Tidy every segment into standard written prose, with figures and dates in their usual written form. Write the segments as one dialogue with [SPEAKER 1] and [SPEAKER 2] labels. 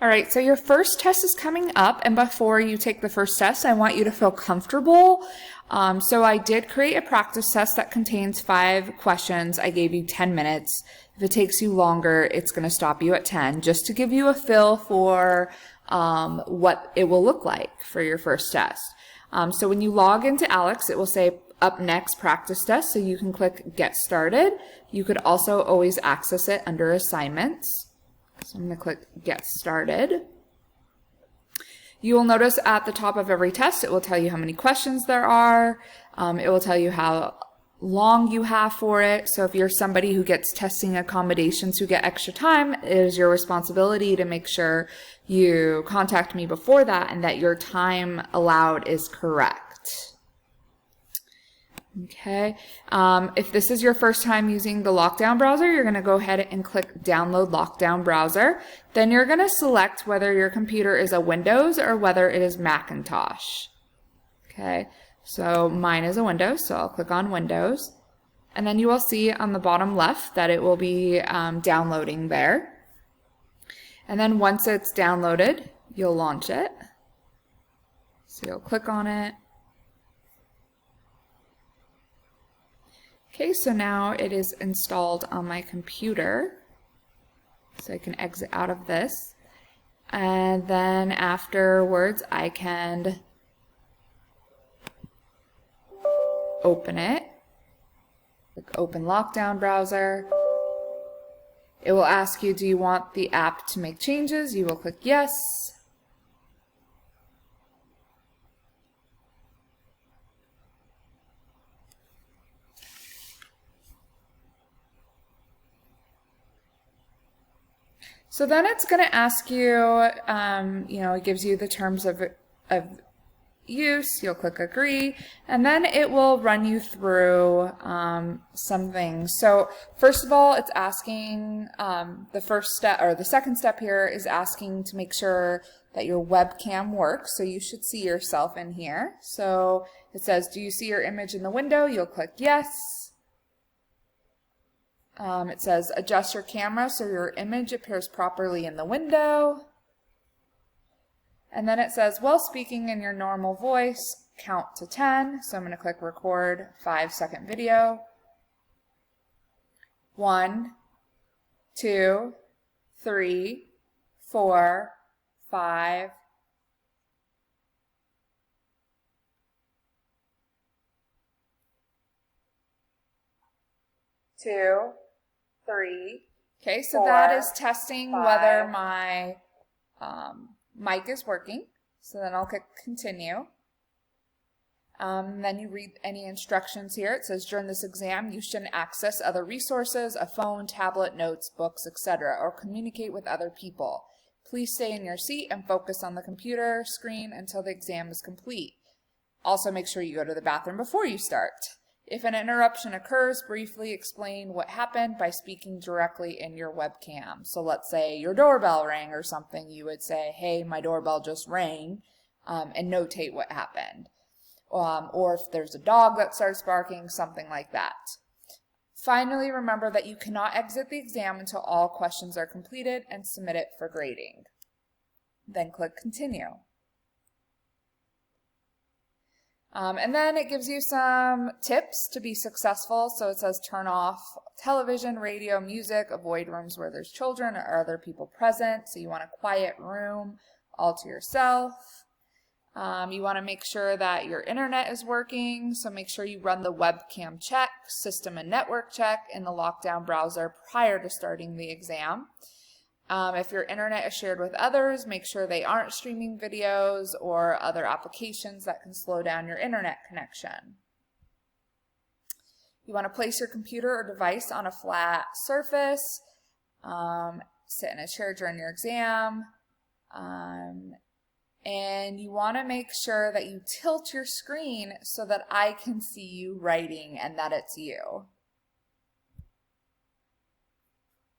[SPEAKER 1] All right, so your first test is coming up, and before you take the first test, I want you to feel comfortable. So I did create a practice test that contains 5 questions. I gave you 10 minutes. If it takes you longer, it's going to stop you at 10, just to give you a feel for what it will look like for your first test. So when you log into Alex, it will say up next practice test, so you can click get started. You could also always access it under assignments. So I'm going to click get started. You will notice at the top of every test, it will tell you how many questions there are. It will tell you how long you have for it. So if you're somebody who gets testing accommodations who get extra time, it is your responsibility to make sure you contact me before that and that your time allowed is correct. Okay, if this is your first time using the Lockdown browser, you're going to go ahead and click Download Lockdown Browser. Then you're going to select whether your computer is a Windows or whether it is Macintosh. Okay, so mine is a Windows, so I'll click on Windows. And then you will see on the bottom left that it will be downloading there. And then once it's downloaded, you'll launch it. So you'll click on it. Okay, so now it is installed on my computer, so I can exit out of this, and then afterwards I can open it. Click Open Lockdown Browser. It will ask you, do you want the app to make changes? You will click yes. So then it's going to ask you, it gives you the terms of use. You'll click agree, and then it will run you through some things. So first of all, it's asking the first step, or the second step here is asking to make sure that your webcam works. So you should see yourself in here. So it says, do you see your image in the window? You'll click yes. It says adjust your camera so your image appears properly in the window. And then it says, while speaking in your normal voice, count to 10. So I'm going to click record 5-second video. 1, 2, 3, 4, 5. 2, 3. Okay, so 4, that is testing 5. Whether my mic is working. So then I'll click continue. Then you read any instructions here. It says during this exam you shouldn't access other resources, a phone, tablet, notes, books, etc., or communicate with other people. Please stay in your seat and focus on the computer screen until the exam is complete. Also make sure you go to the bathroom before you start. If an interruption occurs, briefly explain what happened by speaking directly in your webcam. So let's say your doorbell rang or something, you would say, hey, my doorbell just rang, and notate what happened. Or if there's a dog that starts barking, something like that. Finally, remember that you cannot exit the exam until all questions are completed and submit it for grading. Then click continue. And then it gives you some tips to be successful. So it says turn off television, radio, music, avoid rooms where there's children or other people present. So you want a quiet room all to yourself. You want to make sure that your internet is working. So make sure you run the webcam check, system and network check in the Lockdown browser prior to starting the exam. If your internet is shared with others, make sure they aren't streaming videos or other applications that can slow down your internet connection. You want to place your computer or device on a flat surface, sit in a chair during your exam, and you want to make sure that you tilt your screen so that I can see you writing and that it's you.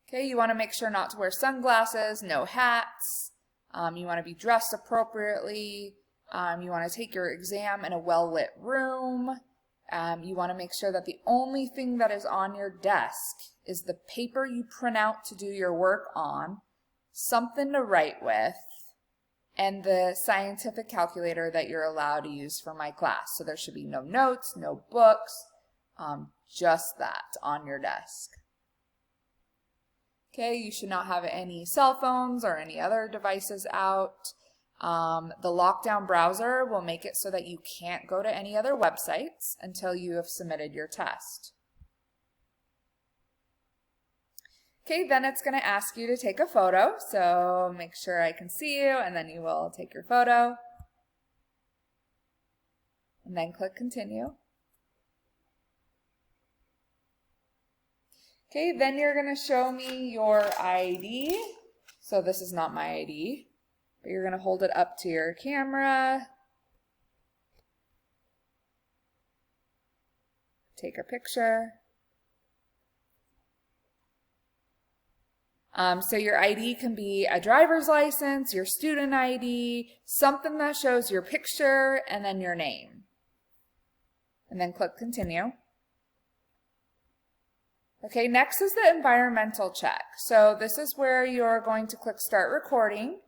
[SPEAKER 1] Okay, you want to make sure not to wear sunglasses, no hats. You want to be dressed appropriately. You want to take your exam in a well-lit room. You want to make sure that the only thing that is on your desk is the paper you print out to do your work on, something to write with, and the scientific calculator that you're allowed to use for my class. So there should be no notes, no books, just that on your desk. Okay, you should not have any cell phones or any other devices out. The lockdown browser will make it so that you can't go to any other websites until you have submitted your test. Okay, then it's going to ask you to take a photo, so make sure I can see you, and then you will take your photo. And then click continue. Okay, then you're going to show me your ID. So this is not my ID, but you're going to hold it up to your camera. Take a picture. So your ID can be a driver's license, your student ID, something that shows your picture, and then your name. And then click continue. Okay, next is the environmental check. So this is where you're going to click start recording,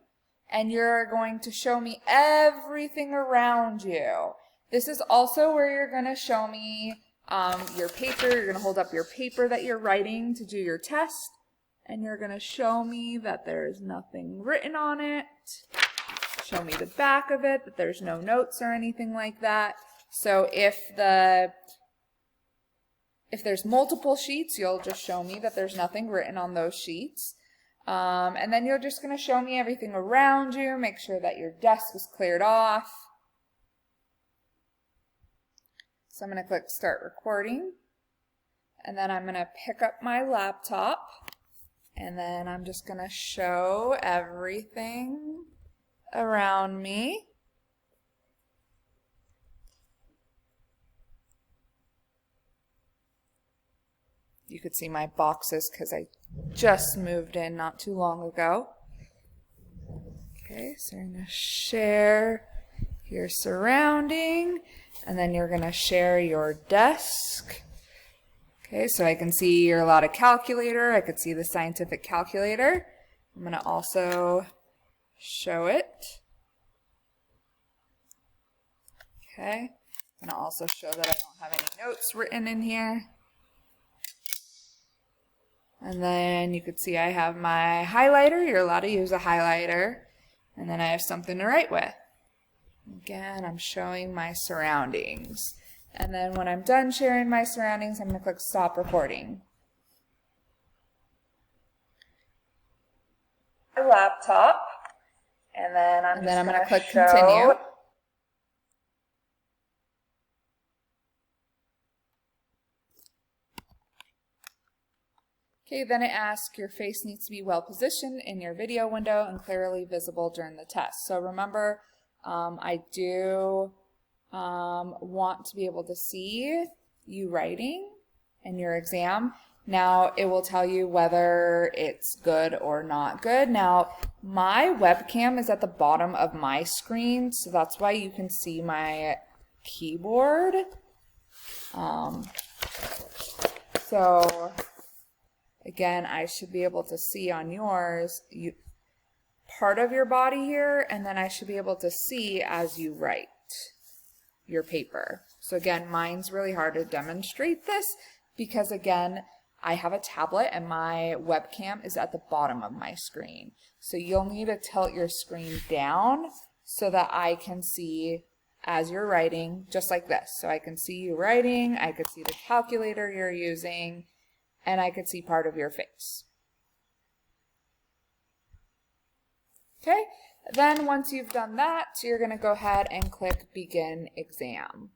[SPEAKER 1] and you're going to show me everything around you. This is also where you're going to show me your paper. You're going to hold up your paper that you're writing to do your test. And you're going to show me that there's nothing written on it. Show me the back of it, that there's no notes or anything like that. So if there's multiple sheets, you'll just show me that there's nothing written on those sheets. And then you're just going to show me everything around you. Make sure that your desk is cleared off. So I'm going to click start recording. And then I'm going to pick up my laptop. And then I'm just going to show everything around me. You could see my boxes because I just moved in not too long ago. Okay, so you're going to share your surrounding, and then you're going to share your desk. Okay, so I can see your allotted calculator. I could see the scientific calculator. I'm going to also show it. Okay, I'm going to also show that I don't have any notes written in here. And then you could see I have my highlighter. You're allowed to use a highlighter. And then I have something to write with. Again, I'm showing my surroundings. And then when I'm done sharing my surroundings, I'm going to click stop recording. My laptop, and then I'm going to click continue. Okay, then it asks your face needs to be well positioned in your video window and clearly visible during the test. So remember, I do want to be able to see you writing in your exam. Now it will tell you whether it's good or not good. Now my webcam is at the bottom of my screen, so that's why you can see my keyboard. So again, I should be able to see on yours part of your body here, and then I should be able to see as you write your paper. So again, mine's really hard to demonstrate this because again, I have a tablet and my webcam is at the bottom of my screen. So you'll need to tilt your screen down so that I can see as you're writing, just like this. So I can see you writing, I could see the calculator you're using, and I could see part of your face. Okay, then once you've done that, you're going to go ahead and click Begin Exam.